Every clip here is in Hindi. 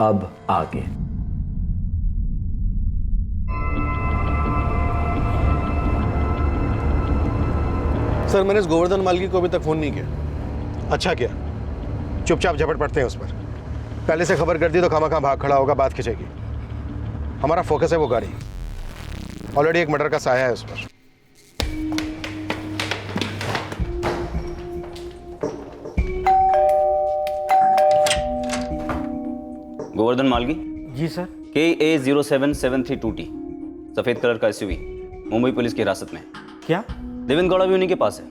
अब आगे। सर मैंने इस गोवर्धन मालगी को अभी तक फोन नहीं किया। अच्छा किया, चुपचाप झपट पड़ते हैं उस पर। पहले से खबर कर दी तो खामा भाग खड़ा होगा, बात खिंचेगी। हमारा फोकस है वो गाड़ी। ऑलरेडी एक मर्डर का साया है उस पर। गोवर्धन मालगी। जी सर। KA0773 सफेद कलर का SUV मुंबई पुलिस की हिरासत में। क्या? देवेंद्र गौड़ा भी उन्हीं के पास है।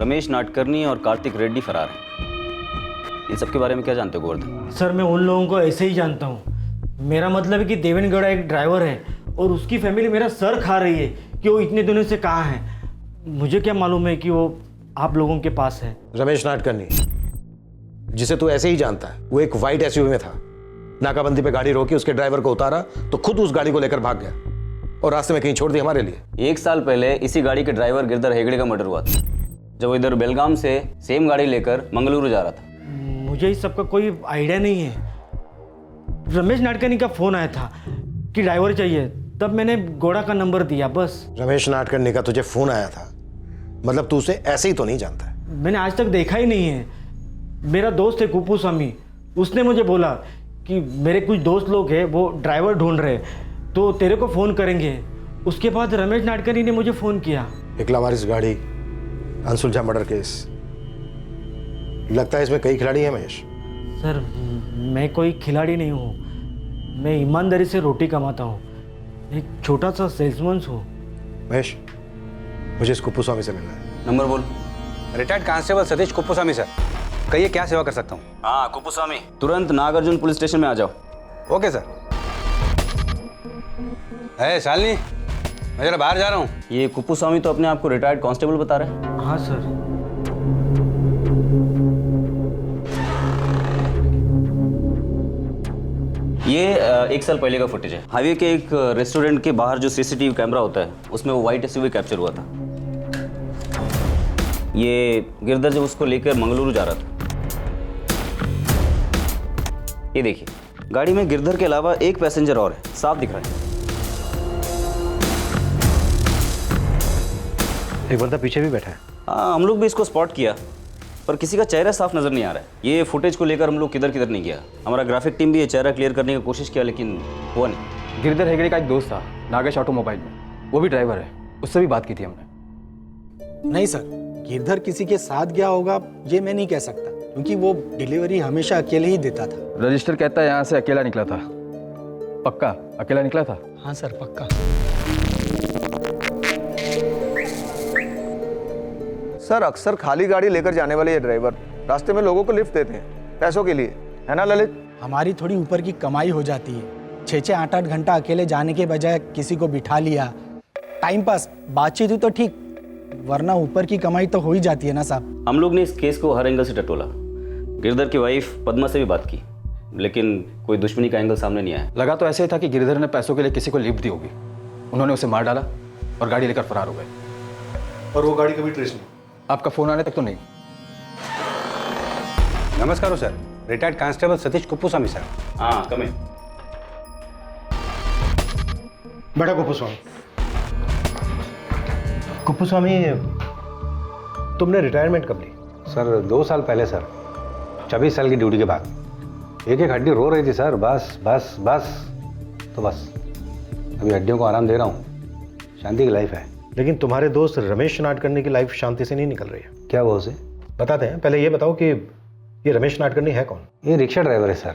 रमेश नाडकर्णी और कार्तिक रेड्डी फरार हैं। इन सब के बारे में क्या जानते हो गोवर्धन? सर मैं उन लोगों को ऐसे ही जानता हूँ। मेरा मतलब है कि देवेंद्र गौड़ा एक ड्राइवर है और उसकी फैमिली मेरा सर खा रही है कि वो इतने दिनों से कहाँ है। मुझे क्या मालूम है कि वो आप लोगों के पास है। रमेश नाडकर्णी, जिसे तू ऐसे ही जानता है, वो एक वाइट SUV में था। नाकाबंदी पे गाड़ी रोकी, उसके ड्राइवर को उतारा तो खुद उस गाड़ी को लेकर भाग गया और रास्ते में कहीं छोड़ दी हमारे लिए। 1 साल पहले इसी गाड़ी के ड्राइवर गिरधर हेगड़े का मर्डर हुआ था, जब वो इधर बेलगाम से सेम गाड़ी लेकर मंगलुरु जा रहा था। मुझे इस सब का कोई आइडिया नहीं है। रमेश नाडकर्णी का फ़ोन आया था कि ड्राइवर चाहिए, तब मैंने गौड़ा का नंबर दिया बस। रमेश नाडकर्णी का तुझे फोन आया था, मतलब तू उसे ऐसे ही तो नहीं जानता है? मैंने आज तक देखा ही नहीं है। मेरा दोस्त है कुप्पू स्वामी, उसने मुझे बोला कि मेरे कुछ दोस्त लोग हैं वो ड्राइवर ढूंढ रहे तो तेरे को फ़ोन करेंगे। उसके बाद रमेश नाडकर्णी ने मुझे फ़ोन किया। एक लावारिस गाड़ी, अनसुलझा मर्डर केस। लगता है इसमें कई खिलाड़ी हैं महेश। सर मैं कोई खिलाड़ी नहीं हूँ, मैं ईमानदारी से रोटी कमाता हूँ, एक छोटा सा सेल्समैन हूँ। महेश, मुझे इस कुप्पू स्वामी से मिलना है। नंबर बोल। Retired constable Satish Kuppuswamy sir, कहिए क्या सेवा कर सकता हूँ? हाँ कुप्पू स्वामी, तुरंत नागार्जुन पुलिस स्टेशन में आ जाओ। Okay sir. है शालिनी, मैं जरा बाहर जा रहा हूँ। ये कुप्पू स्वामी तो अपने आप को रिटायर्ड कांस्टेबल बता रहे हैं। हाँ सर। ये 1 साल पहले का फुटेज है। हाईवे के एक रेस्टोरेंट के बाहर जो CCTV कैमरा होता है उसमें वो वाइट SUV कैप्चर हुआ था। ये गिरधर जब उसको लेकर मंगलुरु जा रहा था। ये देखिए, गाड़ी में गिरधर के अलावा एक पैसेंजर और है, साफ दिख रहा है। एक बंदा पीछे भी बैठा है। हाँ, हम लोग भी इसको स्पॉट किया पर किसी का चेहरा साफ नजर नहीं आ रहा है। ये फुटेज को लेकर हम लोग किधर किधर नहीं गया। हमारा ग्राफिक टीम भी ये चेहरा क्लियर करने की कोशिश किया लेकिन हुआ नहीं। गिरधर हेगड़े का एक दोस्त था नागेश ऑटोमोबाइल में, वो भी ड्राइवर है, उससे भी बात की थी हमने। नहीं सर, गिरधर किसी के साथ गया होगा ये मैं नहीं कह सकता, क्योंकि वो डिलीवरी हमेशा अकेले ही देता था। रजिस्टर कहता है यहाँ से अकेला निकला था। पक्का अकेला निकला था? हाँ सर पक्का। सर अक्सर खाली गाड़ी लेकर जाने वाले ये ड्राइवर रास्ते में लोगों को लिफ्ट देते हैं पैसों के लिए, है ना ललित? हमारी थोड़ी ऊपर की कमाई हो जाती है। 6-6 8-8 घंटा अकेले जाने के बजाय किसी को बिठा लिया, टाइम पास, बातचीत हुई तो ठीक, वरना ऊपर की कमाई तो हो ही जाती है ना साहब। हम लोग ने इस केस को हर एंगल से टटोला। गिरधर की वाइफ पद्मा से भी बात की लेकिन कोई दुश्मनी का एंगल सामने नहीं आया। लगा तो ऐसे ही था कि गिरधर ने पैसों के लिए किसी को लिफ्ट दी होगी, उन्होंने उसे मार डाला और गाड़ी लेकर फरार हो गए। और वो गाड़ी कभी ट्रेस नहीं? आपका फोन आने तक तो नहीं। नमस्कार sir, retired constable Satish Kuppuswamy sir. हाँ कम है। बैठा कुप्पू स्वामी। कुप्पू स्वामी, तुमने रिटायरमेंट कब ली? सर 2 साल पहले सर, 26 साल की ड्यूटी के बाद। एक एक हड्डी रो रही थी सर, बस बस बस, तो बस अभी हड्डियों को आराम दे रहा हूँ। शांति की लाइफ है। लेकिन तुम्हारे दोस्त रमेश नाडकर्णी की लाइफ शांति से नहीं निकल रही है। क्या वो उसे बताते हैं, पहले ये बताओ कि ये रमेश नाडकर्णी है कौन? ये रिक्शा ड्राइवर है सर,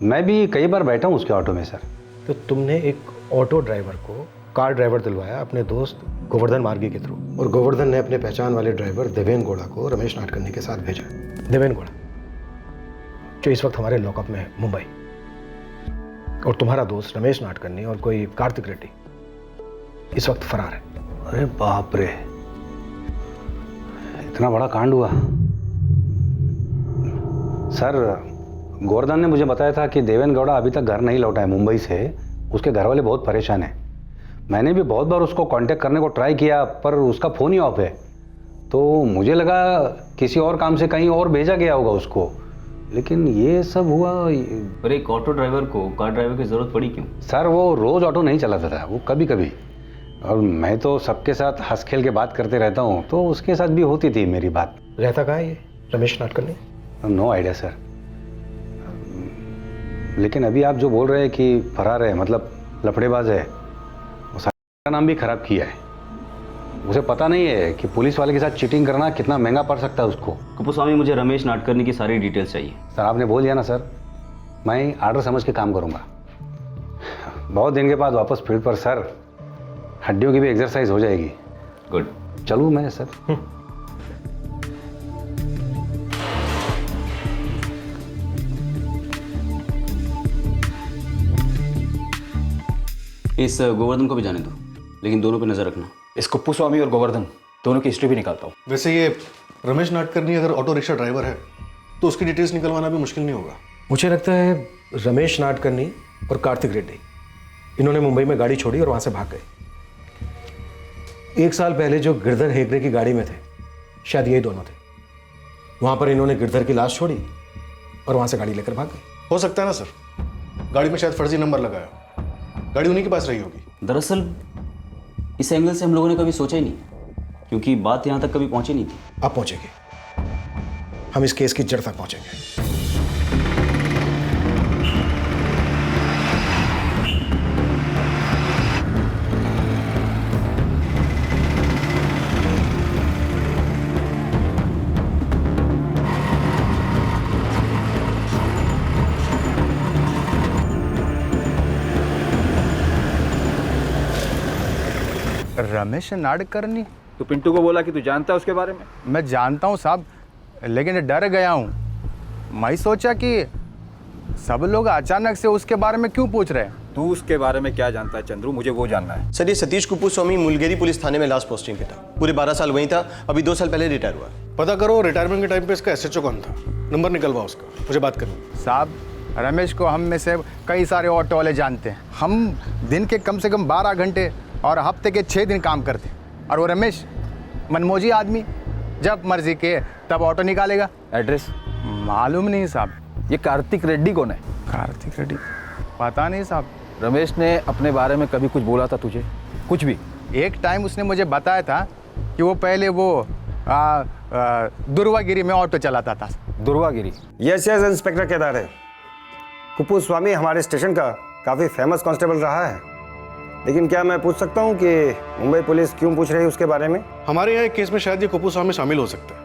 मैं भी कई बार बैठा हूँ उसके ऑटो में सर। तो तुमने एक ऑटो ड्राइवर को कार ड्राइवर दिलवाया अपने दोस्त गोवर्धन मार्गी के थ्रू, और गोवर्धन ने अपने पहचान वाले ड्राइवर देवेंद्र गौड़ा को रमेश नाडकर्णी के साथ भेजा। देवेंद्र गौड़ा जो इस वक्त हमारे लॉकअप में है मुंबई, और तुम्हारा दोस्त रमेश नाडकर्णी और कोई कार्तिक रेड्डी इस वक्त फरार है। अरे बाप रे, इतना बड़ा कांड हुआ। सर गोवर्धन ने मुझे बताया था कि देवेंद्र गौड़ा अभी तक घर नहीं लौटा है मुंबई से, उसके घर वाले बहुत परेशान हैं। मैंने भी बहुत बार उसको कांटेक्ट करने को ट्राई किया पर उसका फ़ोन ही ऑफ है, तो मुझे लगा किसी और काम से कहीं और भेजा गया होगा उसको। लेकिन ये सब हुआ पर एक ऑटो ड्राइवर को कार ड्राइवर की ज़रूरत पड़ी क्यों? सर, वो रोज़ ऑटो नहीं चलाता था, वो कभी कभी। और मैं तो सबके साथ हंस खेल के बात करते रहता हूँ, तो उसके साथ भी होती थी मेरी बात। रहता कहाँ है ये Ramesh Nadkarni? No idea sir. लेकिन अभी आप जो बोल रहे हैं कि फरार है, मतलब लफड़ेबाज है, उसका नाम भी खराब किया है। उसे पता नहीं है कि पुलिस वाले के साथ चीटिंग करना कितना महंगा पड़ सकता है उसको। कुपुस्वामी, मुझे रमेश नाडकर्णी की सारी डिटेल्स चाहिए। सर, आपने बोल दिया ना सर, मैं आर्डर समझ के काम करूँगा। बहुत दिन के बाद वापस फील्ड पर सर, हड्डियों की भी एक्सरसाइज हो जाएगी। गुड। चलूँ मैं सर? इस गोवर्धन को भी जाने दो, लेकिन दोनों पे नज़र रखना। इस कुप्पू स्वामी और गोवर्धन दोनों की हिस्ट्री भी निकालता हूँ। वैसे ये रमेश नाडकर्णी अगर ऑटो रिक्शा ड्राइवर है तो उसकी डिटेल्स निकलवाना भी मुश्किल नहीं होगा। मुझे लगता है रमेश नाडकर्णी और कार्तिक रेड्डी, इन्होंने मुंबई में गाड़ी छोड़ी और वहाँ से भाग गए। 1 साल पहले जो गिरधर हेगड़े की गाड़ी में थे, शायद यही दोनों थे। वहाँ पर इन्होंने गिरधर की लाश छोड़ी और वहाँ से गाड़ी लेकर भाग गए। हो सकता है ना सर, गाड़ी में शायद फर्जी नंबर लगाया, गाड़ी उन्हीं के पास रही होगी। दरअसल इस एंगल से हम लोगों ने कभी सोचा ही नहीं, क्योंकि बात यहाँ तक कभी पहुँची नहीं थी। अब पहुँचेंगे, हम इस केस की जड़ तक पहुँचेंगे। रमेश नाडकर्णी? तू पिंटू को बोला कि तू जानता है उसके बारे में? मैं जानता हूँ साहब, लेकिन डर गया हूँ। मैं सोचा कि सब लोग अचानक से उसके बारे में क्यों पूछ रहे हैं। तू उसके बारे में क्या जानता है चंद्रू? मुझे वो जानना है। सर, ये सतीश कुप्पूस्वामी मुलगेरी पुलिस थाने में लास्ट पोस्टिंग पे था। पूरे 12 साल वहीं था, अभी 2 साल पहले रिटायर हुआ। पता करो रिटायरमेंट के टाइम पे इसका एसएचओ कौन था, नंबर निकलवा उसका, मुझे बात करनी। साहब, रमेश को हम में से कई सारे ऑटो वाले जानते हैं। हम दिन के कम से कम 12 घंटे और हफ्ते के 6 दिन काम करते हैं, और वो रमेश मनमोजी आदमी, जब मर्जी के तब ऑटो निकालेगा। एड्रेस मालूम नहीं साहब। ये कार्तिक रेड्डी कौन है? कार्तिक रेड्डी? पता नहीं साहब। रमेश ने अपने बारे में कभी कुछ बोला था तुझे? कुछ भी? एक टाइम उसने मुझे बताया था कि वो पहले वो दुर्वागिरी में ऑटो चलाता था। दुर्वागिरी? यस यस इंस्पेक्टर केदार है। कुप्पूस्वामी हमारे स्टेशन का काफ़ी फेमस कांस्टेबल रहा है, लेकिन क्या मैं पूछ सकता हूँ कि मुंबई पुलिस क्यों पूछ रही है उसके बारे में? हमारे यहाँ एक केस में शायद ये कुप्पूस्वामी शामिल हो सकता है।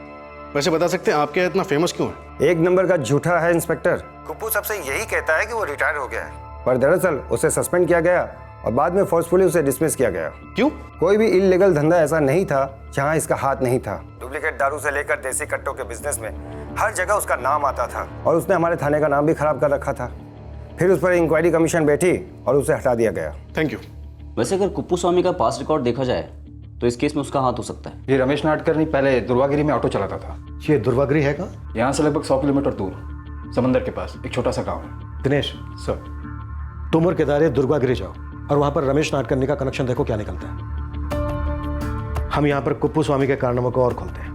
वैसे बता सकते हैं आपके यहाँ इतना फेमस क्यों है? एक नंबर का झूठा है इंस्पेक्टर। कुप्पू सबसे यही कहता है कि वो रिटायर हो गया है, पर दरअसल उसे सस्पेंड किया गया और बाद में फोर्सफुली उसे डिसमिस किया गया। क्यों? कोई भी इलीगल धंधा ऐसा नहीं था जहाँ इसका हाथ नहीं था। डुप्लीकेट दारू से लेकर देसी कट्टों के बिजनेस में हर जगह उसका नाम आता था, और उसने हमारे थाने का नाम भी खराब कर रखा था। फिर उस पर इंक्वायरी कमीशन बैठी और उसे हटा दिया गया। Thank you. वैसे अगर कुप्पूस्वामी का पास्ट रिकॉर्ड देखा जाए तो इस केस में उसका हाथ हो सकता है। ये रमेश नाडकर्णी पहले दुर्वागिरी में ऑटो चलाता था। ये दुर्वागिरी है कहाँ? यहाँ से लगभग 100 किलोमीटर दूर समंदर के पास एक छोटा सा गाँव है। दिनेश सर, तुम और केदार दुर्गागिरी जाओ और वहां पर रमेश नाडकर्णी का कनेक्शन देखो क्या निकलता है। हम यहाँ पर कुप्पूस्वामी के कारनामों को और खोलते हैं।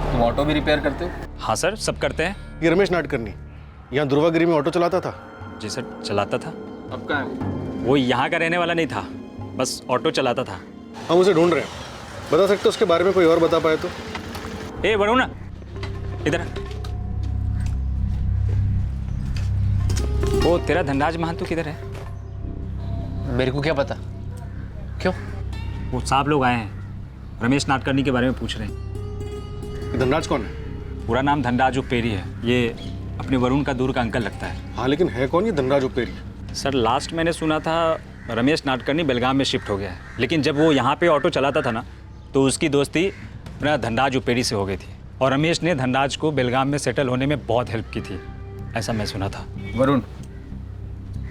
तुम ऑटो भी रिपेयर करते हो? हाँ सर, सब करते हैं। ये रमेश नाडकर्णी यहाँ दुर्वागिरी में ऑटो चलाता था। जी सर, चलाता था। अब कहाँ है वो यहाँ का रहने वाला नहीं था, बस ऑटो चलाता था। हम उसे ढूंढ रहे हैं, बता सकते हो उसके बारे में कोई और बता पाए तो? ए वरुण, इधर आ। वो तेरा धनराज महंतु किधर है? मेरे को क्या पता, क्यों? वो साहब लोग आए हैं, रमेश नाडकर्णी के बारे में पूछ रहे हैं। धनराज कौन है? पूरा नाम धनराज उपेरी है। ये अपने वरुण का दूर का अंकल लगता है। हाँ, लेकिन है कौन ये धनराज उपेरी? सर, लास्ट मैंने सुना था रमेश नाडकर्णी बेलगाम में शिफ्ट हो गया है, लेकिन जब वो यहाँ पे ऑटो चलाता था ना, तो उसकी दोस्ती अपना धनराज उपेरी से हो गई थी, और रमेश ने धनराज को बेलगाम में सेटल होने में बहुत हेल्प की थी। ऐसा मैं सुना था। वरुण,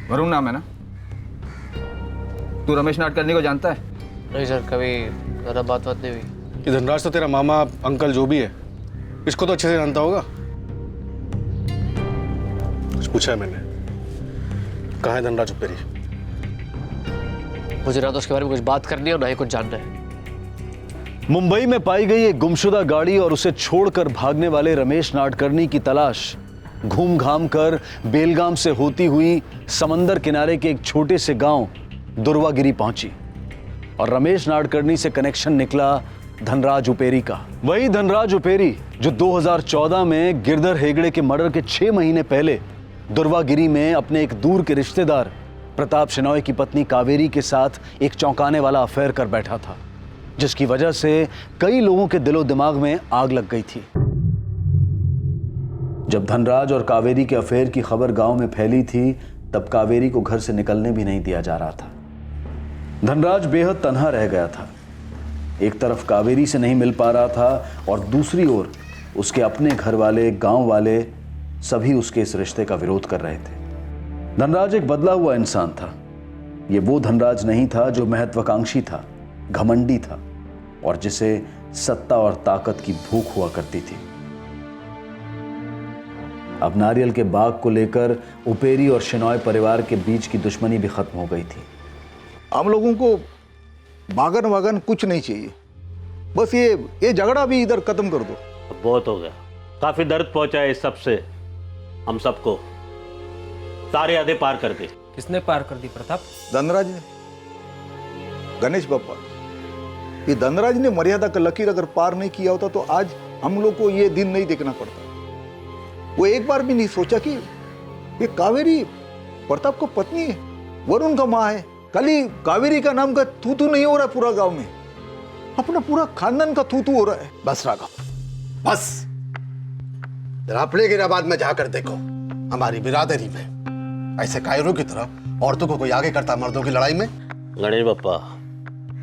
वरुण नाम है ना? तू रमेश नाडकर्णी को जानता है? नहीं सर, कभी ज़्यादा बात नहीं हुई। ये धनराज तो तेरा मामा अंकल जो भी है, इसको तो अच्छे से जानता होगा। कुछ पूछा है मैंने, कहाँ है धनराज उपेरी? मुझे ना तो उसके बारे में कुछ बात करनी है और ना ही कुछ जानना है। मुंबई में पाई गई एक गुमशुदा गाड़ी और उसे छोड़कर भागने वाले रमेश नाडकर्णी की तलाश घूम घाम कर बेलगाम से होती हुई समंदर किनारे के एक छोटे से गांव दुर्वागिरी पहुंची और रमेश नाडकर्णी से कनेक्शन निकला धनराज उपेरी का। वही धनराज उपेरी जो 2014 में गिरधर हेगड़े के मर्डर के 6 महीने पहले दुर्वागिरी में अपने एक दूर के रिश्तेदार प्रताप शेनॉय की पत्नी कावेरी के साथ एक चौंकाने वाला अफेयर कर बैठा था, जिसकी वजह से कई लोगों के दिलो दिमाग में आग लग गई थी। जब धनराज और कावेरी के अफेयर की खबर गांव में फैली थी, तब कावेरी को घर से निकलने भी नहीं दिया जा रहा था। धनराज बेहद तन्हा रह गया था। एक तरफ कावेरी से नहीं मिल पा रहा था और दूसरी ओर उसके अपने घर वाले, गांव वाले सभी उसके इस रिश्ते का विरोध कर रहे थे। धनराज एक बदला हुआ इंसान था। ये वो धनराज नहीं था जो महत्वाकांक्षी था, घमंडी था और जिसे सत्ता और ताकत की भूख हुआ करती थी। अब नारियल के बाग को लेकर उपेरी और शेनॉय परिवार के बीच की दुश्मनी भी खत्म हो गई थी। हम लोगों को बागन वागन कुछ नहीं चाहिए, बस ये झगड़ा भी इधर खत्म कर दो। बहुत हो गया, काफी दर्द पहुंचा है इस सब से हम सबको। सारे आधे पार कर दी। किसने पार कर दी प्रताप? धनराज ने। गणेश बापा, ये धनराज ने मर्यादा का लकीर अगर पार नहीं किया होता तो आज हम लोग को ये दिन नहीं देखना पड़ता। वो एक बार भी नहीं सोचा कि ये कावेरी प्रताप को पत्नी है, वरुण का माँ है। कल ही कावेरी का नाम का थू नहीं हो रहा पूरा गांव में, अपना पूरा खानदान का थू हो रहा है। बस राघव, बस। जरा अपने गिराबाद में जाकर देखो, हमारी बिरादरी में ऐसे कायरों की तरह औरतों को कोई आगे करता मर्दों की लड़ाई में। गणेश बप्पा,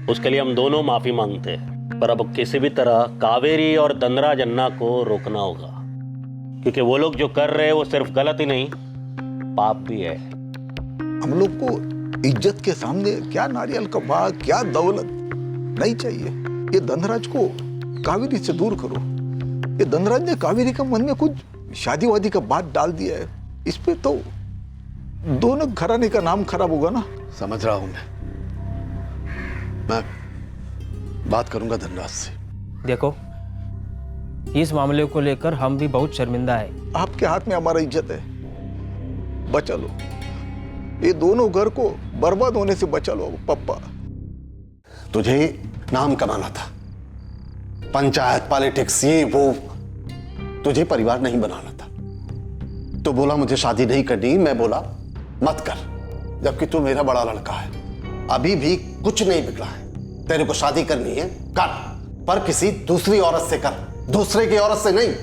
उसके लिए हम दोनों माफी मांगते हैं, पर अब किसी भी तरह कावेरी और धनराज अन्ना को रोकना होगा, क्योंकि वो लोग जो कर रहे हैं वो सिर्फ गलत ही नहीं, पाप भी है। हम लोग को इज्जत के सामने क्या नारियल का बाग, क्या दौलत नहीं चाहिए। ये धनराज को कावेरी से दूर करो। ये धनराज ने कावेरी का मन में कुछ शादी वादी का बात डाल दिया है, इस पे तो दोनों घराने का नाम खराब होगा ना। समझ रहा हूं मैं बात करूंगा धनराज से। देखो, इस मामले को लेकर हम भी बहुत शर्मिंदा है। आपके हाथ में हमारा इज्जत है, बचा लो। ये दोनों घर को बर्बाद होने से बचा लो पप्पा। तुझे नाम कमाना था, पंचायत पॉलिटिक्स ये वो, तुझे परिवार नहीं बनाना था। तो बोला मुझे शादी नहीं करनी, मैं बोला मत कर, जबकि तू मेरा बड़ा लड़का है। अभी भी कुछ नहीं बिगड़ा है। तेरे को शादी करनी है कर, पर किसी दूसरी औरत से कर, दूसरे की औरत से नहीं,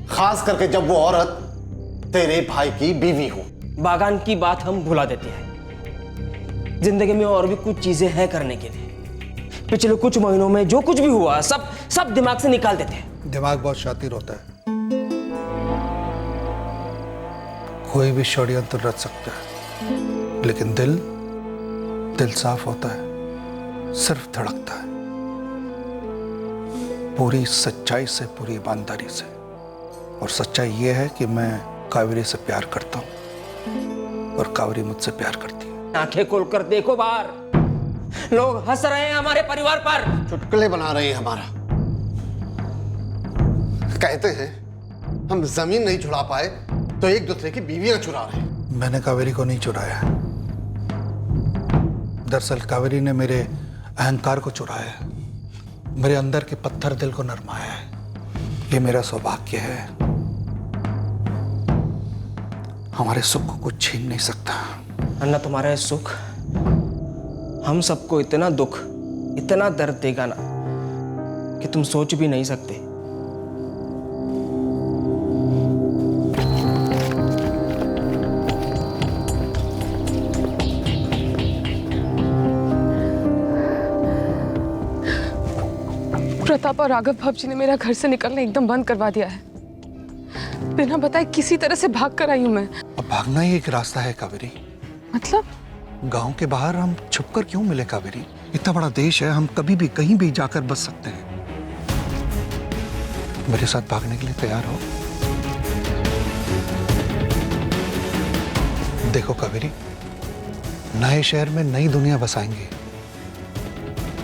खास करके जब वो औरत तेरे भाई की बीवी हो। बागान की बात हम भुला देते हैं। जिंदगी में और भी कुछ चीजें हैं करने के लिए। पिछले कुछ महीनों में जो कुछ भी हुआ सब दिमाग से निकाल देते हैं। दिमाग बहुत शातिर होता है, कोई भी षड्यंत्र रच सकता है, लेकिन दिल साफ होता है, सिर्फ धड़कता है, पूरी सच्चाई से, पूरी ईमानदारी से। और सच्चाई ये है कि मैं कावेरी से प्यार करता हूं और कावेरी मुझसे प्यार करती है। आंखें खोलकर देखो बाहर, लोग हंस रहे हैं हमारे परिवार पर, चुटकुले बना रहे हैं हमारा। कहते हैं हम जमीन नहीं छुड़ा पाए तो एक दूसरे की बीवियां चुरा रहे हैं। मैंने कावेरी को नहीं चुराया है। दरअसल कावेरी ने मेरे अहंकार को चुराया है, मेरे अंदर के पत्थर दिल को नरमाया है। ये मेरा सौभाग्य है, हमारे सुख को कुछ छीन नहीं सकता। अन्ना, तुम्हारा सुख हम सबको इतना दुख, इतना दर्द देगा ना कि तुम सोच भी नहीं सकते। प्रताप और राघव भाभी ने मेरा घर से निकलना एकदम बंद करवा दिया है। बिना बताए किसी तरह से भाग कर आई हूँ मैं। अब भागना ही एक रास्ता है कावेरी। मतलब? गांव के बाहर हम छुपकर क्यों मिले कावेरी? इतना बड़ा देश है, हम कभी भी कहीं भी जाकर बच सकते हैं। मेरे साथ भागने के लिए तैयार हो? देखो कावेरी, नए शहर में नई दुनिया बसाएंगे,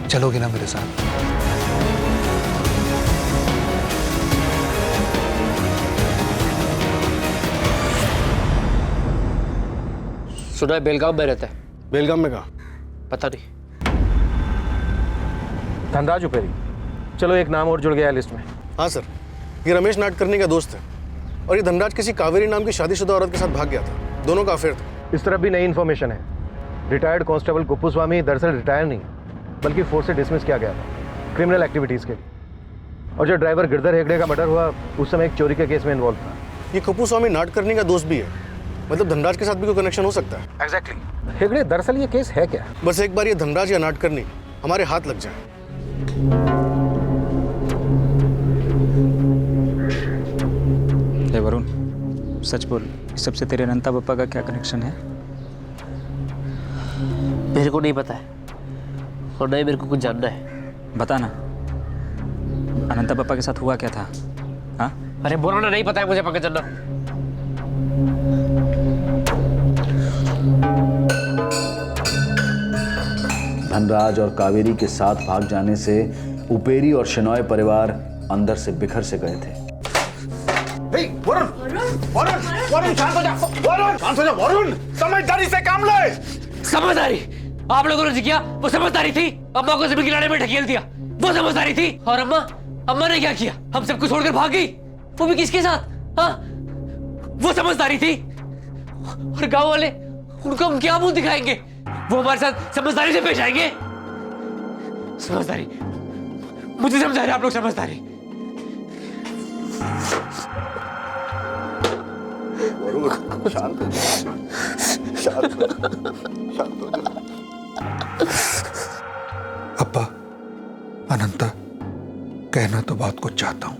चलोगे ना मेरे साथ? सुना है बेलगाम में रहता है। बेलगाम में कहाँ? पता नहीं। धनराज उपेरी, चलो एक नाम और जुड़ गया लिस्ट में। हाँ सर, ये रमेश नाडकर्णी का दोस्त है और ये धनराज किसी कावेरी नाम की शादीशुदा औरत के साथ भाग गया था। दोनों का अफेयर था। इस तरफ भी नई इन्फॉर्मेशन है। रिटायर्ड कांस्टेबल कुप्पू स्वामी दरअसल रिटायर नहीं बल्कि फोर्स से डिसमिस किया गया था क्रिमिनल एक्टिविटीज के लिए। और जो ड्राइवर गिरधर हेगड़े का मर्डर हुआ उस समय एक चोरी के केस में इन्वॉल्व था। ये कुप्पू स्वामी नाडकर्णी का दोस्त भी है, मतलब धनराज के साथ भी कोई कनेक्शन हो सकता है। एग्जैक्टली। हेगड़े, दरअसल ये केस है क्या? बस एक बार ये धनराज या नाडकर्णी हमारे हाथ लग जाए। हे वरुण, सच बोल, इस सबसे तेरे अनंता पप्पा का क्या कनेक्शन है? मेरे को नहीं पता है और नहीं मेरे को कुछ जानना है। बता ना, अनंता पप्पा के साथ हुआ क्या था? हाँ? अरे बोलो ना, नहीं पता है मुझे पंकज अन्ना। धनराज और कावेरी के साथ भाग जाने से उपेरी और शेनॉय परिवार अंदर से बिखर से गए थे। वरुण, वरुण, वरुण शांत हो जा, वरुण शांत हो जा, वरुण समझदारी से काम ले। समझदारी आप लोगों ने जो किया वो समझदारी थी? अम्मा को जमीन किनारे में ढकेल दिया, वो समझदारी थी? और अम्मा ने क्या किया? हम सबको छोड़कर भाग गई, वो भी किसके साथ? हाँ, वो समझदारी थी? और गांव वाले, उनको हम क्या मुंह दिखाएंगे? वो हमारे साथ समझदारी से पेश आएंगे? समझदारी, मुझे समझा रहे आप लोग समझदारी? शांत हो जा, शांत हो जा। अब्बा, अनंता, कहना तो बहुत कुछ चाहता हूं,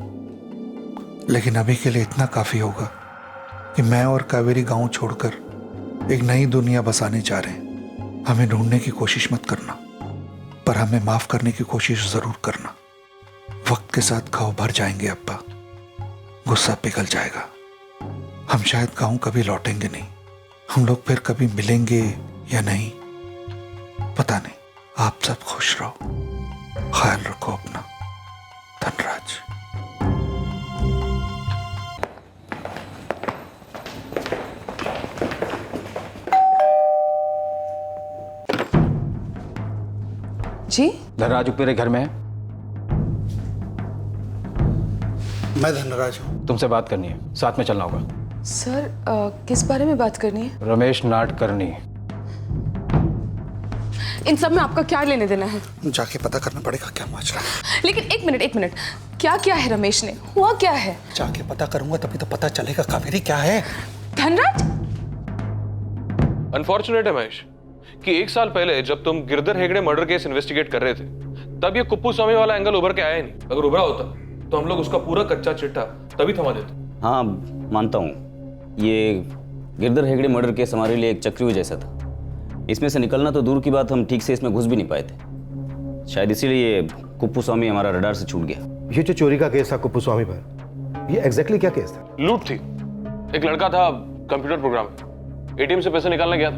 लेकिन अभी के लिए इतना काफी होगा कि मैं और कावेरी गांव छोड़कर एक नई दुनिया बसाने जा रहे हैं। हमें ढूंढने की कोशिश मत करना, पर हमें माफ करने की कोशिश जरूर करना। वक्त के साथ घाव भर जाएंगे अब्बा, गुस्सा पिघल जाएगा। हम शायद गांव कभी लौटेंगे नहीं, हम लोग फिर कभी मिलेंगे या नहीं पता नहीं। आप सब खुश रहो, ख्याल रखो अपना। धनराज। जी? धनराज उपेरे घर में है? मैं धनराज हूं। तुमसे बात करनी है, साथ में चलना होगा। सर, किस बारे में बात करनी है? रमेश नाडकर्णी। इन सब में आपका क्या लेने देना है? जाके पता करना पड़ेगा क्या माजरा है। लेकिन एक मिनट, क्या क्या है रमेश ने? हुआ क्या है? जाके पता करूंगा तभी तो पता चलेगा कावेरी क्या है। धनराज? अनफॉर्चुनेट है महेश कि 1 साल पहले जब तुम Girdhar Hegde murder case investigate कर रहे थे तब ये कुप्पू स्वामी वाला एंगल उभर के आया ही नहीं। अगर उभरा होता तो हम लोग उसका पूरा कच्चा चिट्ठा तभी थमा देते। हाँ मानता हूँ, ये गिरधर हेगड़े मर्डर केस हमारे लिए एक चक्रव्यूह जैसा था। इसमें से निकलना तो दूर की बात, हम ठीक से इसमें घुस भी नहीं पाए थे। शायद इसीलिए ये कुप्पू स्वामी हमारा रडार से छूट गया। ये जो चोरी का केस था कुप्पू स्वामी पर, ये एग्जैक्टली क्या केस था? लूट थी। एक लड़का था कंप्यूटर प्रोग्राम, एटीएम से पैसे निकालने गया था।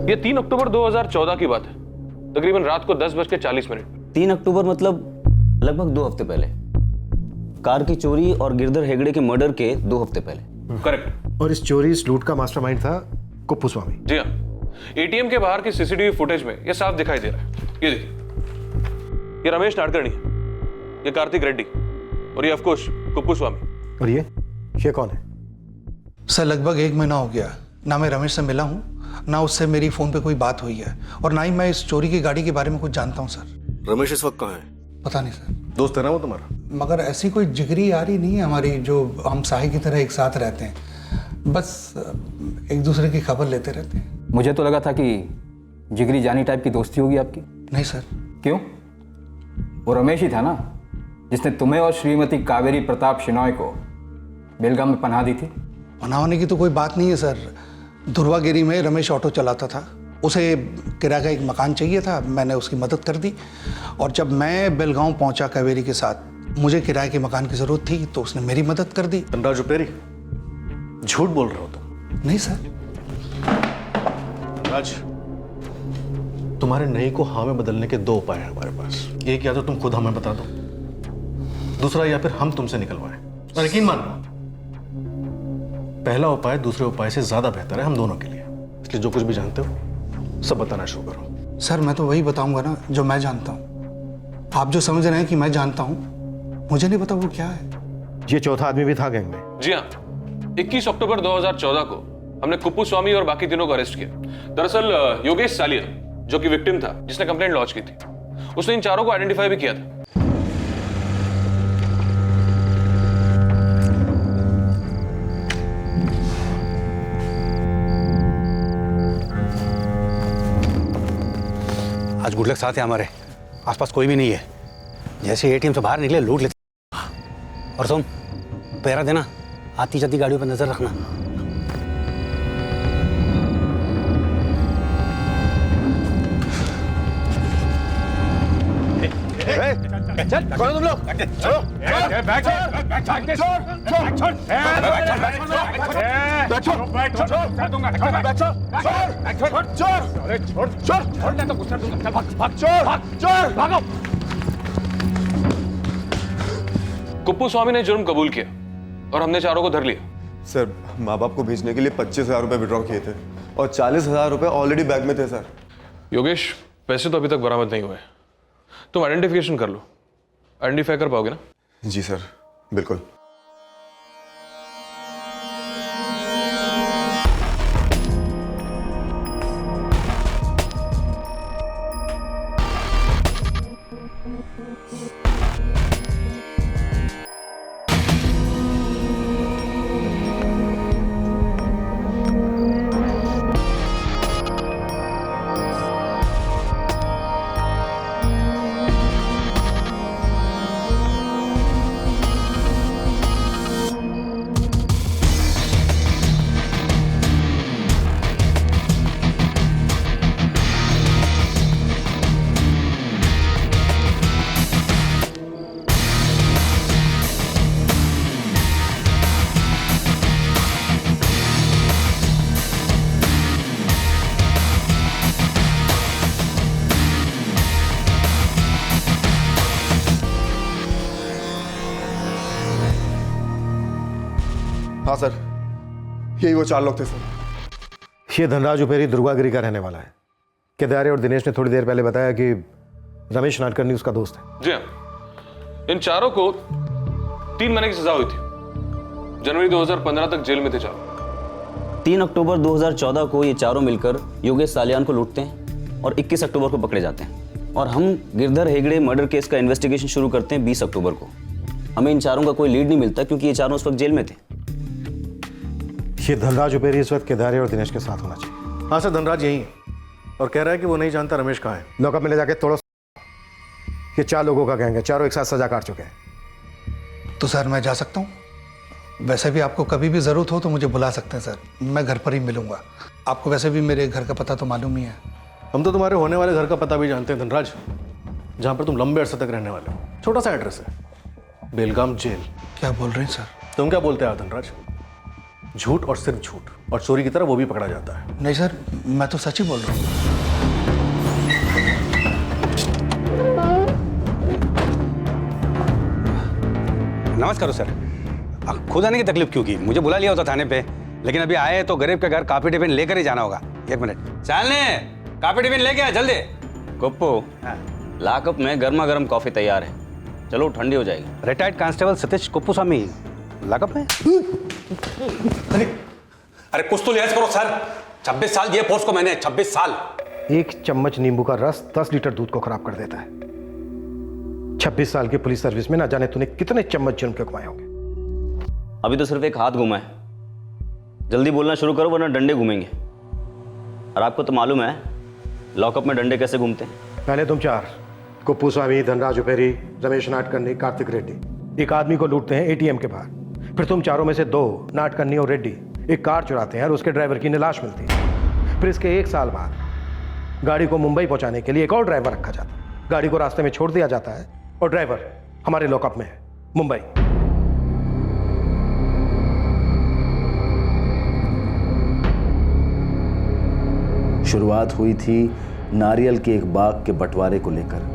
ये 3 अक्टूबर 2014 की बात है, तकरीबन रात को 10:40। 3 अक्टूबर मतलब लगभग 2 हफ्ते पहले। कार की चोरी और गिरधर हेगड़े के मर्डर के 2 हफ्ते पहले। करेक्ट। और इस चोरी, इस लूट का मास्टरमाइंड था कुप्पू स्वामी। जी हाँ, एटीएम के बाहर की सीसीटीवी फुटेज में ये साफ दिखाई दे रहा है। ये देखिए, ये रमेश नाडकर्णी, ये कार्तिक रेड्डी और ये ऑफ कोर्स कुप्पू स्वामी। और ये कौन है? सर, लगभग 1 महीना हो गया ना मैं रमेश से मिला हूँ, ना उससे मेरी फ़ोन पे कोई बात हुई है, और ना ही मैं इस चोरी की गाड़ी के बारे में कुछ जानता हूँ सर। रमेश इस वक्त कहाँ है? पता नहीं सर। दोस्त है ना वो तुम्हारा? मगर ऐसी कोई जिगरी यारी नहीं है हमारी जो हम साही की तरह एक साथ रहते हैं, बस एक दूसरे की खबर लेते रहते हैं। मुझे तो लगा था कि जिगरी जानी टाइप की दोस्ती होगी आपकी। नहीं सर। क्यों? वो रमेश ही था ना जिसने तुम्हें और श्रीमती कावेरी प्रताप शिनॉय को बेलगाम में पनाह दी थी। पनाह होने की तो कोई बात नहीं है सर। दुर्वागिरी में रमेश ऑटो चलाता था, उसे किराए का एक मकान चाहिए था, मैंने उसकी मदद कर दी, और जब मैं बेलगांव पहुंचा कावेरी के साथ, मुझे किराए के मकान की ज़रूरत थी तो उसने मेरी मदद कर दी। धनराज उपेरी, झूठ बोल रहे हो तुम? नहीं सर। धनराज, तुम्हारे नहीं को हाँ में बदलने के दो उपाय हैं हमारे पास। एक, या तो तुम खुद हमें बता दो, दूसरा या फिर हम तुमसे निकलवाएं। और यकीन मानना, पहला उपाय दूसरे उपाय से ज्यादा बेहतर है हम दोनों के लिए, इसलिए जो कुछ भी जानते हो सब बताना शुरू करो। सर मैं तो वही बताऊंगा ना जो मैं जानता हूँ। आप जो समझ रहे हैं कि मैं जानता हूँ, मुझे नहीं पता वो क्या है। ये चौथा आदमी भी था गैंग में? जी हाँ, 21 अक्टूबर 2014 को हमने कुप्पू स्वामी और बाकी तीनों को अरेस्ट किया। दरअसल योगेश सालिया जो कि विक्टिम था, जिसने कंप्लेंट लॉन्च की थी, उसने इन चारों को आइडेंटिफाई भी किया था। आज गुड लक साथ है हमारे, आसपास कोई भी नहीं है। जैसे एटीएम से बाहर निकले लूट लेते। और तुम पहरा देना, आती जाती गाड़ियों पर नजर रखना। चल, कौन तुम लोग? चलो, बैठ कुप्पू स्वामी ने जुर्म कबूल किया और हमने चारों को धर लिया। सर, माँ बाप को भेजने के लिए 25,000 रुपए विड्रॉ किए थे और 40,000 रुपए ऑलरेडी बैग में थे सर। योगेश, पैसे तो अभी तक बरामद नहीं हुए, तुम आइडेंटिफिकेशन कर लो। आइडेंटिफाई कर पाओगे ना? जी सर, बिल्कुल। हाँ सर, यही वो 4 लोग थे सर। ये धनराज उपेरी दुर्गागिरी का रहने वाला है। केदारे और दिनेश ने थोड़ी देर पहले बताया कि रमेश नाडकर्णी उसका दोस्त है। जी हाँ, इन चारों को 3 महीने की सजा हुई थी। जनवरी 2015 तक जेल में थे चारों। 3 अक्टूबर 2014 को ये चारों मिलकर योगेश सालियान को लूटते हैं और 21 अक्टूबर को पकड़े जाते हैं, और हम गिरधर हेगड़े मर्डर केस का इन्वेस्टिगेशन शुरू करते हैं 20 अक्टूबर को। हमें इन चारों का कोई लीड नहीं मिलता क्योंकि ये चारों उस वक्त जेल में थे। ये धनराज उपेरी इस वक्त केदारे और दिनेश के साथ होना चाहिए। हाँ सर, धनराज यही है और कह रहा है कि वो नहीं जानता रमेश कहाँ है। लॉकअप में ले जाके तोड़ो। ये 4 लोगों का गैंग है, चारों एक साथ सजा काट चुके हैं। तो सर मैं जा सकता हूँ? वैसे भी आपको कभी भी ज़रूरत हो तो मुझे बुला सकते हैं सर, मैं घर पर ही मिलूंगा। आपको वैसे भी मेरे घर का पता तो मालूम ही है। हम तो तुम्हारे होने वाले घर का पता भी जानते हैं धनराज, जहाँ पर तुम लंबे अरसे तक रहने वाले हो। छोटा सा एड्रेस है, बेलगाम जेल। क्या बोल रहे हैं सर? तुम क्या बोलते हो धनराज? झूठ और सिर्फ झूठ, और चोरी की तरह वो भी पकड़ा जाता है। नहीं सर, मैं तो सच ही बोल रहा हूँ। नमस्कार सर। खुद आने की तकलीफ क्यों की? मुझे बुला लिया होता थाने पे, लेकिन अभी आए तो गरीब के घर काफी टिफिन लेकर ही जाना होगा। 1 मिनट, चालने काफी टिफिन लेके आ जल्दी। कुप्पू, लॉकअप में गर्मा गर्म कॉफी तैयार है, चलो ठंडी हो जाएगी। रिटायर्ड कांस्टेबल सतीश कुप्पू स्वामी लॉकअप में? अरे कुछ तो लिहाज करो सर, 26 साल दिए फोर्स को मैंने, 26 साल। एक चम्मच नींबू का रस 10 लीटर दूध को खराब कर देता है। 26 साल की पुलिस सर्विस में ना जाने तूने कितने चम्मच जुर्म के कमाए होंगे। अभी तो सिर्फ एक हाथ घूमा है, जल्दी बोलना शुरू करो वरना डंडे घूमेंगे। और आपको तो मालूम है लॉकअप में डंडे कैसे घूमते हैं। पहले तुम चार, कुप्पू स्वामी, धनराज उपेरी, रमेश नाटकर्णी, कार्तिक रेड्डी, एक आदमी को लूटते हैं एटीएम के बाहर। फिर तुम चारों में से दो, नाटकर्णी और रेड्डी, एक कार चुराते हैं और उसके ड्राइवर की लाश मिलती है। फिर इसके 1 साल बाद गाड़ी को मुंबई पहुंचाने के लिए एक और ड्राइवर रखा जाता है। गाड़ी को रास्ते में छोड़ दिया जाता है और ड्राइवर हमारे लॉकअप में है, मुंबई। शुरुआत हुई थी नारियल के एक बाग के बंटवारे को लेकर।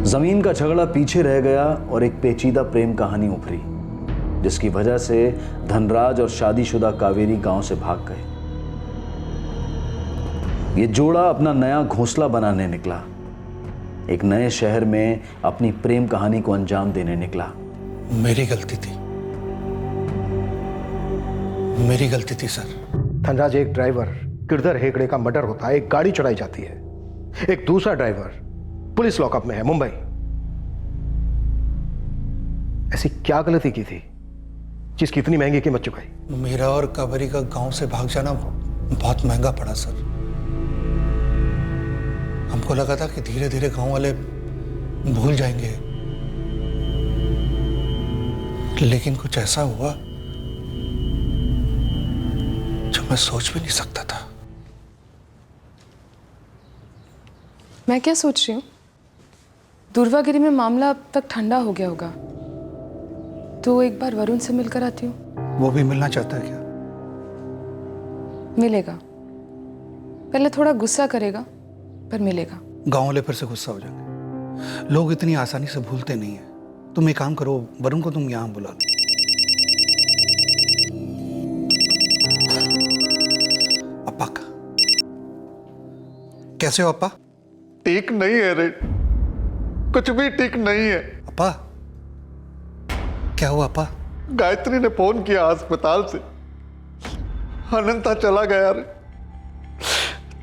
जमीन का झगड़ा पीछे रह गया और एक पेचीदा प्रेम कहानी उभरी, जिसकी वजह से धनराज और शादीशुदा कावेरी गांव से भाग गए। ये जोड़ा अपना नया घोंसला बनाने निकला, एक नए शहर में अपनी प्रेम कहानी को अंजाम देने निकला। मेरी गलती थी, मेरी गलती थी सर। धनराज, एक ड्राइवर गिरधर हेगड़े का मर्डर होता है, एक गाड़ी चुराई जाती है, एक दूसरा ड्राइवर पुलिस लॉकअप में है, मुंबई। ऐसी क्या गलती की थी जिसकी इतनी महंगी कीमत चुकाई? मेरा और कावेरी का गांव से भाग जाना बहुत महंगा पड़ा सर। हमको लगा था कि धीरे धीरे गांव वाले भूल जाएंगे, लेकिन कुछ ऐसा हुआ जो मैं सोच भी नहीं सकता था। मैं क्या सोच रही हूँ, दुर्वागिरी में मामला अब तक ठंडा हो गया होगा, तो एक बार वरुण से मिलकर आती हूँ। वो भी मिलना चाहता है क्या? मिलेगा, पहले थोड़ा गुस्सा करेगा पर मिलेगा। गांव वाले फिर से गुस्सा हो जाएंगे, लोग इतनी आसानी से भूलते नहीं है। तुम एक काम करो, वरुण को तुम यहां बुला लो। अप्पा का कैसे हो अप्पा? ठीक नहीं है रे, कुछ भी ठीक नहीं है। अप्पा क्या हुआ अप्पा? गायत्री ने फोन किया अस्पताल से, अनंता चला गया रे।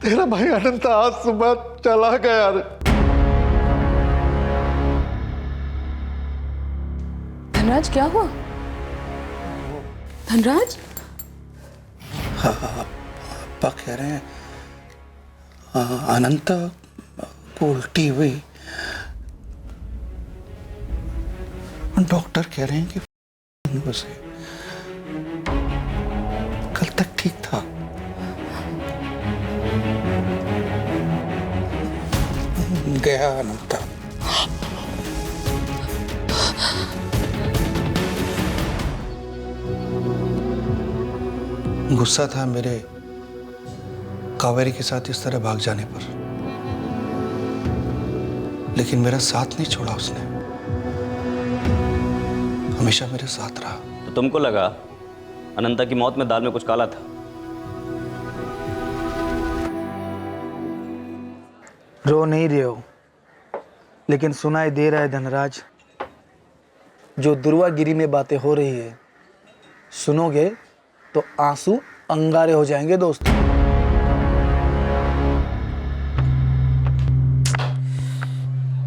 तेरा भाई अनंता आज सुबह चला गया रे। धनराज, क्या हुआ? धनराज? अप्पा कह रहे हैं अनंता को उल्टी हुई। डॉक्टर कह रहे हैं कि उसे कल तक ठीक था। गया अनंता। गुस्सा था मेरे कावेरी के साथ इस तरह भाग जाने पर, लेकिन मेरा साथ नहीं छोड़ा उसने, हमेशा मेरे साथ रहा। तो तुमको लगा अनंता की मौत में दाल में कुछ काला था? रो नहीं रहे हो, लेकिन सुनाई दे रहा है धनराज, जो दुर्वागिरी में बातें हो रही है, सुनोगे तो आंसू अंगारे हो जाएंगे दोस्त।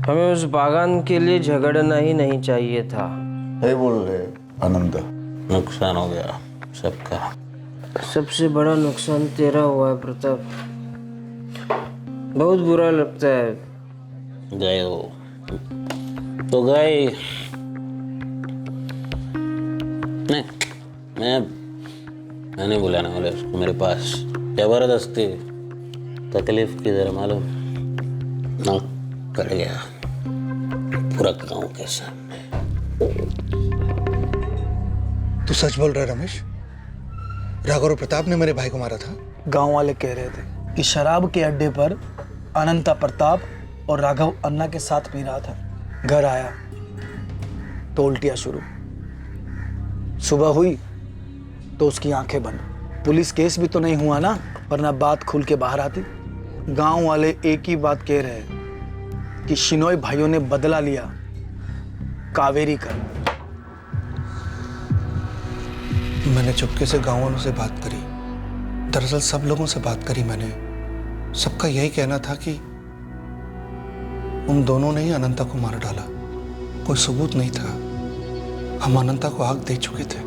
हमें उस बागान के लिए झगड़ना ही नहीं चाहिए था। है बोल रहे आनंद, नुकसान हो गया सबका। सबसे बड़ा नुकसान तेरा हुआ है प्रताप, बहुत बुरा लगता है। गए हो तो गए। नहीं, मैं नहीं बुलाने वाले उसको मेरे पास। जबरदस्ती तकलीफ की जरा मालूम ना कर गया पूरा गांव के सामने। तू सच बोल रहा है रमेश? राघव और प्रताप ने मेरे भाई को मारा था? गांव वाले कह रहे थे कि शराब के अड्डे पर अनंता प्रताप और राघव अन्ना के साथ पी रहा था। घर आया तो उल्टियां शुरू, सुबह हुई तो उसकी आंखें बंद। पुलिस केस भी तो नहीं हुआ ना, वरना बात खुल के बाहर आती। गांव वाले एक ही बात कह रहे हैं कि शिनोय भाइयों ने बदला लिया कावेरी का। मैंने चुपके से गाँव वालों से बात करी। दरअसल सब लोगों से बात करी मैंने। सबका यही कहना था कि उन दोनों ने ही अनंता को मार डाला। कोई सबूत नहीं था। हम अनंता को आग दे चुके थे।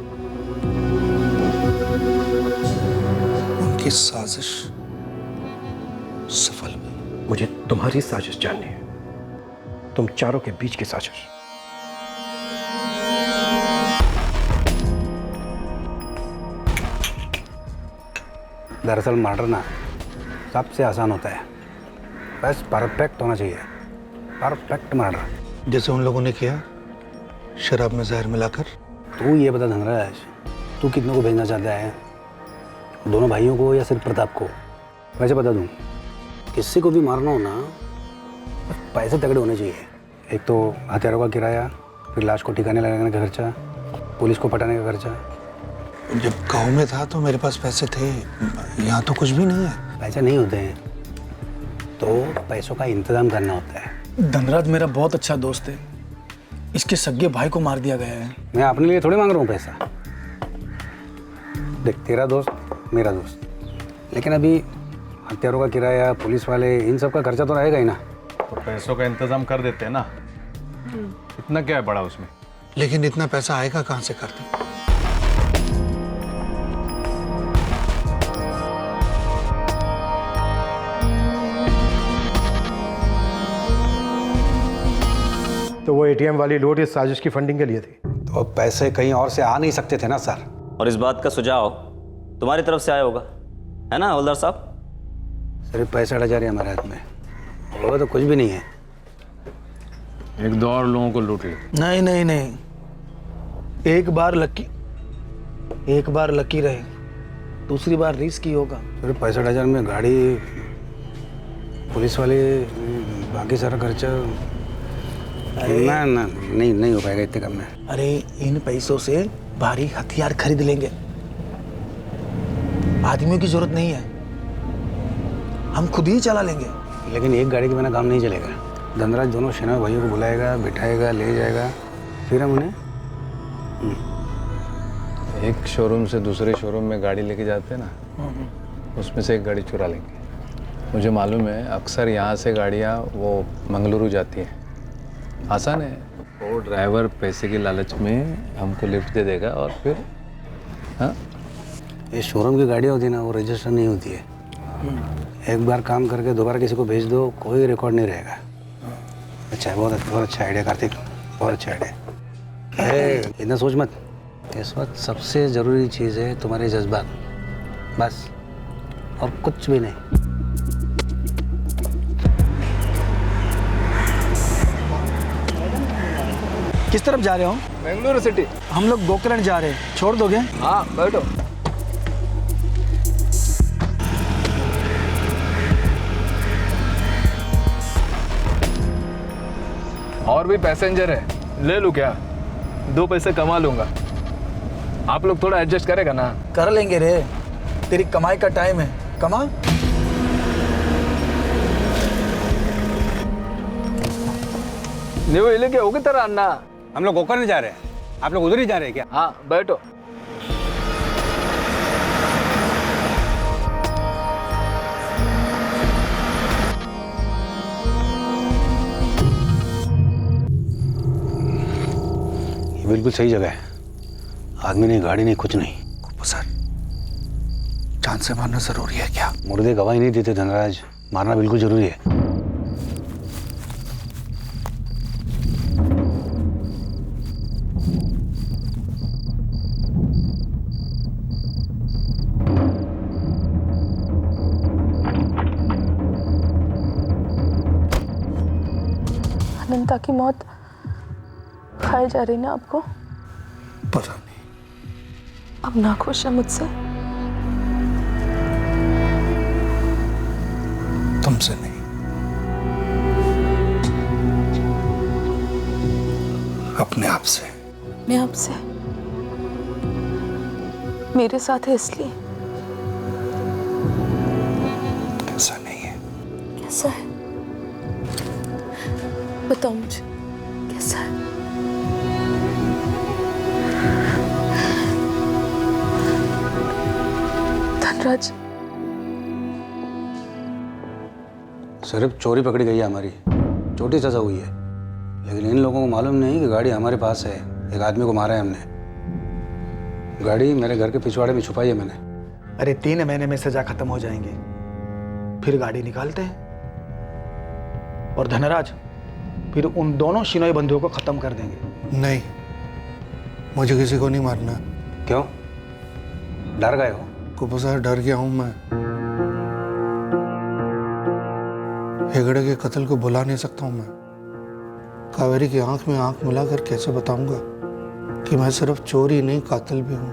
उनकी साजिश सफल हुई। मुझे तुम्हारी साजिश जाननी है, तुम चारों के बीच की साजिश। दरअसल मर्डर ना सबसे आसान होता है, बस परफेक्ट होना चाहिए। Perfect murder. जैसे उन लोगों ने किया, शराब में जहर मिलाकर। तू ये बता धनराज, तू कितनों को भेजना चाहता है? दोनों भाइयों को या सिर्फ प्रताप को? वैसे बता दूं, किसी को भी मारना हो ना, पैसे तगड़े होने चाहिए। एक तो हथियारों का किराया, फिर लाश को ठिकाने लगाने का खर्चा, पुलिस को पटाने का खर्चा। जब गांव में था तो मेरे पास पैसे थे, यहाँ तो कुछ भी नहीं है। पैसे नहीं होते हैं तो पैसों का इंतजाम करना होता है। धनराज मेरा बहुत अच्छा दोस्त है, इसके सगे भाई को मार दिया गया है। मैं अपने लिए थोड़ी मांग रहा हूँ पैसा। देख, तेरा दोस्त मेरा दोस्त, लेकिन अभी हथियारों का किराया, पुलिस वाले, इन सब का खर्चा तो रहेगा ही ना। तो पैसों का इंतजाम कर देते हैं ना, इतना क्या है बड़ा उसमें। लेकिन इतना पैसा आएगा कहाँ से करते? तो वो एटीएम वाली लूट इस साजिश की फंडिंग के लिए थी। तो पैसे कहीं और से आ नहीं सकते थे ना सर। और इस बात का सुझाव तुम्हारी तरफ से आया होगा, है ना हवलदार साहब? सिर्फ पैसा अड़ा जा रही है हमारे हाथ में, और तो कुछ भी नहीं है। एक दो और लोगों को लूट ली। नहीं नहीं नहीं, एक बार लकी रहे, दूसरी बार रिस्क ही होगा। सिर्फ 65,000 में गाड़ी, पुलिस वाले, बाकी सारा खर्चा ना ना नहीं हो पाएगा इतने कम में। अरे इन पैसों से भारी हथियार खरीद लेंगे, आदमियों की जरूरत नहीं है, हम खुद ही चला लेंगे। लेकिन एक गाड़ी के बिना काम नहीं चलेगा। धनराज दोनों सेना भाइयों को बुलाएगा, बिठाएगा, ले जाएगा, फिर हम उन्हें एक शोरूम से दूसरे शोरूम में गाड़ी लेके जाते हैं ना, उसमें से एक गाड़ी चुरा लेंगे। मुझे मालूम है अक्सर यहाँ से गाड़ियाँ वो मंगलुरु जाती हैं। आसान है, वो ड्राइवर पैसे की लालच में हमको लिफ्ट दे देगा और फिर हाँ। ये शोरूम की गाड़ियाँ होती है ना, वो रजिस्टर नहीं होती है। एक बार काम करके दोबारा किसी को भेज दो, कोई रिकॉर्ड नहीं रहेगा। अच्छा है, बहुत अच्छा आइडिया कार्तिक, बहुत अच्छा आइडिया। अरे इतना सोच मत, इस वक्त सबसे ज़रूरी चीज़ है तुम्हारे जज्बात, बस, और कुछ भी नहीं। किस तरफ जा रहे हो? बेंगलुरु सिटी। हम लोग गोकर्ण जा रहे हैं, छोड़ दोगे? हाँ बैठो। और भी पैसेंजर है, ले लूं क्या? 2 पैसे कमा लूंगा। आप लोग थोड़ा एडजस्ट करेगा ना? कर लेंगे रे, तेरी कमाई का टाइम है, कमा। ನೀವು ಇಲ್ಲಿಗೆ ಹೋಗುತ್ತಾರ ಅಣ್ಣ? हम लोग गोकर्ण जा रहे हैं, आप लोग उधर ही जा रहे हैं क्या? हाँ बैठो। ये बिल्कुल सही जगह है, आदमी नहीं, गाड़ी नहीं, कुछ नहीं। सर, जान से मारना जरूरी है क्या? मुर्दे गवाही नहीं देते धनराज, मारना बिल्कुल जरूरी है। अनंता की मौत खाई जा रही ना आपको? पता नहीं। अब ना खुश है मुझसे? तुमसे नहीं, अपने आप से। मैं आपसे? मेरे साथ है इसलिए? ऐसा नहीं है। कैसा है? बताओ मुझे, कैसा है? धनराज, सिर्फ चोरी पकड़ी गई है हमारी, छोटी सजा हुई है, लेकिन इन लोगों को मालूम नहीं कि गाड़ी हमारे पास है। एक आदमी को मारा है हमने, गाड़ी मेरे घर के पिछवाड़े में छुपाई है मैंने। अरे 3 महीने में सजा खत्म हो जाएंगी, फिर गाड़ी निकालते हैं और धनराज फिर उन दोनों शिनोई बंधुओं को खत्म कर देंगे। नहीं, मुझे किसी को नहीं मारना। क्यों? डर गए हो? कुप्पू सर, डर गया हूं मैं। हेगड़े के कत्ल को भुला नहीं सकता हूं मैं। कावेरी की आंख में आंख मिलाकर कैसे बताऊंगा कि मैं सिर्फ चोर ही नहीं, कातिल भी हूं।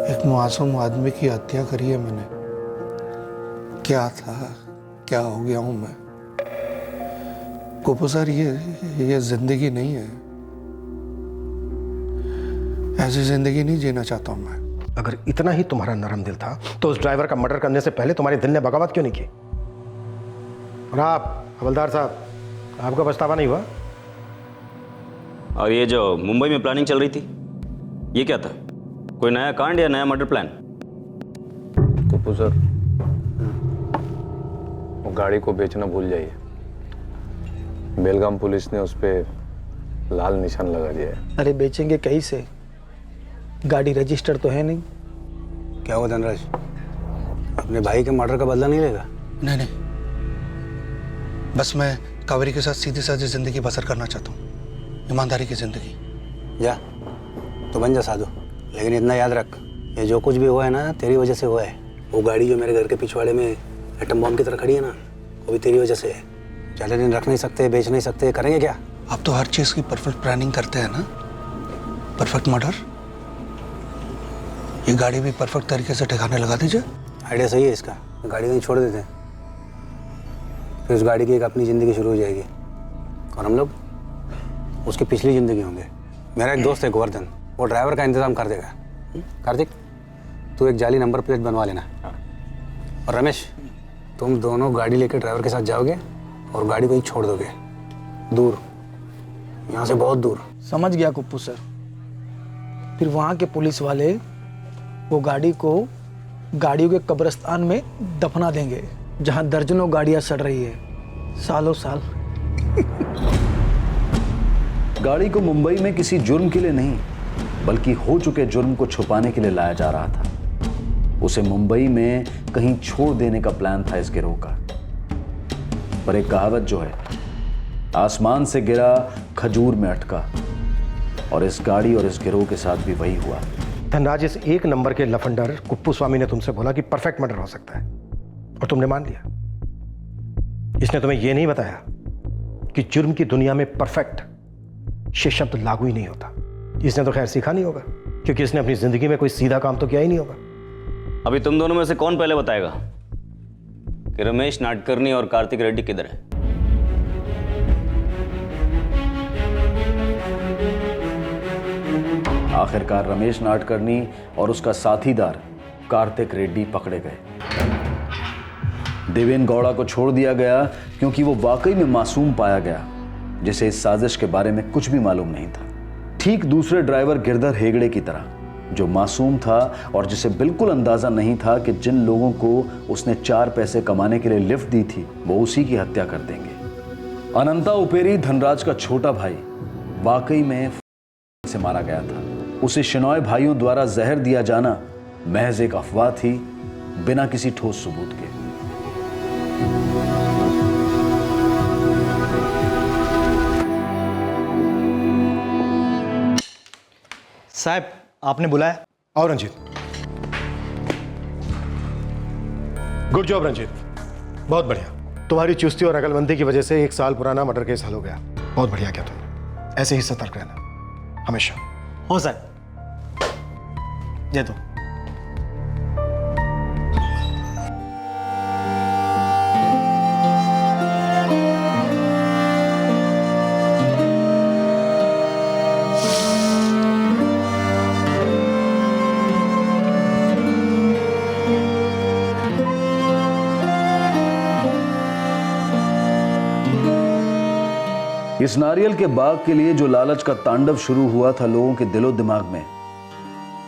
एक मासूम आदमी की हत्या करी है मैंने। क्या था, क्या हो गया हूं मैं? कुप्पू सर, ये जिंदगी नहीं है। ऐसी जिंदगी नहीं जीना चाहता हूं मैं। अगर इतना ही तुम्हारा नरम दिल था तो उस ड्राइवर का मर्डर करने से पहले तुम्हारे दिल ने बगावत क्यों नहीं की? और आप हवलदार साहब, आपका पछतावा नहीं हुआ? और ये जो मुंबई में प्लानिंग चल रही थी, ये क्या था? कोई नया कांड या नया मर्डर प्लान? कुप्पू सर, वो गाड़ी को बेचना भूल जाइए। बेलगाम पुलिस ने उस पर लाल निशान लगा दिया है। अरे बेचेंगे कैसे? गाड़ी रजिस्टर तो है नहीं। क्या हुआ धनराज, अपने भाई के मर्डर का बदला नहीं लेगा? नहीं नहीं, बस मैं कावेरी के साथ सीधी साधी जिंदगी बसर करना चाहता हूँ, ईमानदारी की जिंदगी। जा तो बन जा साधु, लेकिन इतना याद रख, ये जो कुछ भी हुआ है ना तेरी वजह से हुआ है। वो गाड़ी जो मेरे घर के पिछवाड़े में एटम बॉम्ब की तरह खड़ी है ना, वो भी तेरी वजह से है। ज़्यादा दिन रख नहीं सकते, बेच नहीं सकते, करेंगे क्या? आप तो हर चीज़ की परफेक्ट प्लानिंग करते हैं ना। परफेक्ट मर्डर, ये गाड़ी भी परफेक्ट तरीके से ठिकाने लगा दीजिए। आइडिया सही है इसका, गाड़ी कहीं छोड़ देते हैं, फिर उस गाड़ी की एक अपनी ज़िंदगी शुरू हो जाएगी और हम लोग उसकी पिछली ज़िंदगी होंगे। मेरा एक दोस्त है गोवर्धन, वो ड्राइवर का इंतज़ाम कर देगा। कार्तिक, तू एक जाली नंबर प्लेट बनवा लेना, और रमेश तुम दोनों गाड़ी लेकर ड्राइवर के साथ जाओगे और गाड़ी को ही छोड़ दोगे दूर, यहाँ से बहुत दूर। समझ गया कुप्पू सर। फिर वहाँ के पुलिस वाले वो गाड़ी को गाड़ियों के कब्रिस्तान में दफना देंगे, जहाँ दर्जनों गाड़ियाँ सड़ रही है सालों साल। गाड़ी को मुंबई में किसी जुर्म के लिए नहीं, बल्कि हो चुके जुर्म को छुपाने के लिए लाया जा रहा था। उसे मुंबई में कहीं छोड़ देने का प्लान था इस गिरोह का। पर एक कहावत जो है, आसमान से गिरा खजूर में अटका, और इस गाड़ी और इस गिरोह के साथ भी वही हुआ। धनराज, इस 1 नंबर के लफंडर कुप्पू स्वामी ने तुमसे बोला कि परफेक्ट मर्डर हो सकता है और तुमने मान लिया। इसने तुम्हें यह नहीं बताया कि जुर्म की दुनिया में परफेक्ट ये शब्द लागू ही नहीं होता। इसने तो खैर सीखा नहीं होगा, क्योंकि इसने अपनी जिंदगी में कोई सीधा काम तो किया ही नहीं होगा। अभी तुम दोनों में से कौन पहले बताएगा कि रमेश नाडकर्णी और कार्तिक रेड्डी किधर है? आखिरकार रमेश नाडकर्णी और उसका साथीदार कार्तिक रेड्डी पकड़े गए। देवेन गौड़ा को छोड़ दिया गया क्योंकि वो वाकई में मासूम पाया गया, जिसे इस साजिश के बारे में कुछ भी मालूम नहीं था। ठीक दूसरे ड्राइवर गिरधर हेगड़े की तरह, जो मासूम था और जिसे बिल्कुल अंदाजा नहीं था कि जिन लोगों को उसने 4 पैसे कमाने के लिए लिफ्ट दी थी वो उसी की हत्या कर देंगे। अनंता उपेरी, धनराज का छोटा भाई, वाकई में से मारा गया था। उसे शिनॉय भाइयों द्वारा जहर दिया जाना महज एक अफवाह थी, बिना किसी ठोस सबूत के। साहब, आपने बुलाया? आओ रंजीत। गुड जॉब रंजीत, बहुत बढ़िया। तुम्हारी चुस्ती और अकलमंदी की वजह से 1 साल पुराना मर्डर केस हल हो गया। बहुत बढ़िया किया तुम। ऐसे ही सतर्क रहना हमेशा। हो साहब, दे दो। इस नारियल के बाग के लिए जो लालच का तांडव शुरू हुआ था लोगों के दिलो दिमाग में,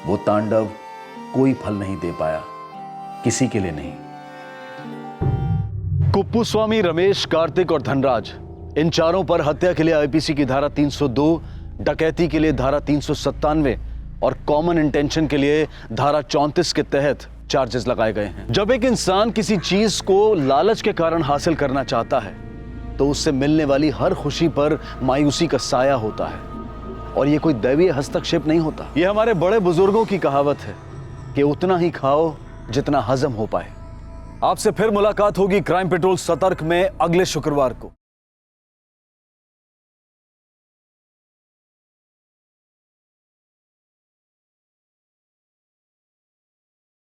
वो तांडव कोई फल नहीं दे पाया, किसी के लिए नहीं। कुप्पू स्वामी, रमेश, कार्तिक और धनराज, इन चारों पर हत्या के लिए आईपीसी की धारा 302, डकैती के लिए धारा 397 और कॉमन इंटेंशन के लिए धारा 34 के तहत चार्जेस लगाए गए हैं। जब एक इंसान किसी चीज को लालच के कारण हासिल करना चाहता है तो उससे मिलने वाली हर खुशी पर मायूसी का साया होता है, और यह कोई दैवीय हस्तक्षेप नहीं होता। यह हमारे बड़े बुजुर्गों की कहावत है कि उतना ही खाओ जितना हजम हो पाए। आपसे फिर मुलाकात होगी क्राइम पेट्रोल सतर्क में अगले शुक्रवार को।